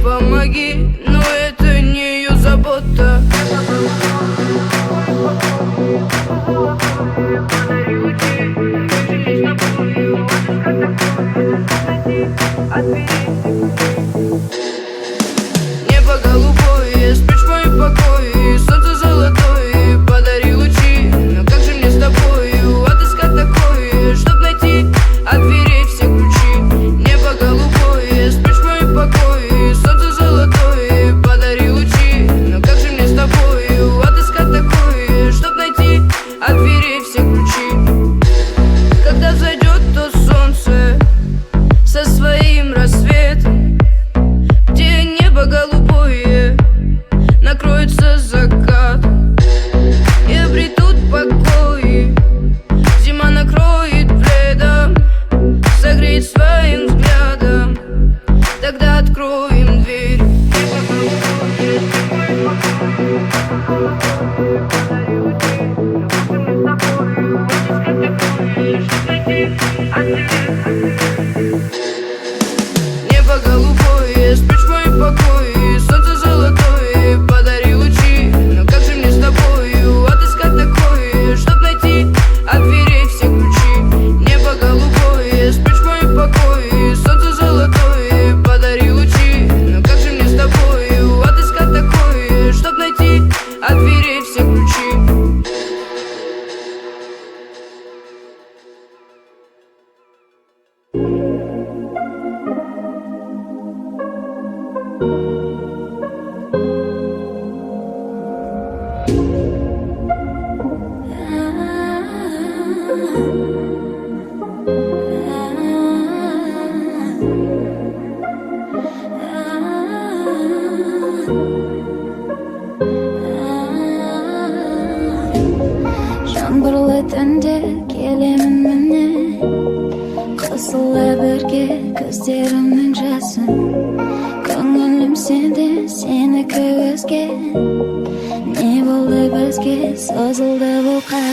помоги, но это не ее забота. Небо голубое, спишь в моем покое, солнце золотое, подари лучи. Но как же мне с тобою отыскать такое, чтоб найти от дверей все ключи? Небо голубое, спишь в моем покое, солнце золотое, подари лучи. Но как же мне с тобою отыскать такое, чтоб найти от дверей все ключи? Когда зайдет то солнце со своим рассветом, где небо голубое накроется закат, и обретут покой, зима накроет пледом, согреет своим взглядом, тогда откроем дверь. Небо голубое, спишь в моем покое, солнце золотое, подари лучи. Но как же мне с тобою отыскать такое, чтоб найти от дверей все ключи? Небо голубое, спишь в моем покое, солнце золотое, подари лучи. Но как же мне с тобою отыскать такое, чтоб найти от дверей все ключи? Жаңбырлы түнде келемін міне, қосыла бірге көздерімнің жасын. Көңілім сенде, сенікі өзге, не болды бізге, созылды бұл қар.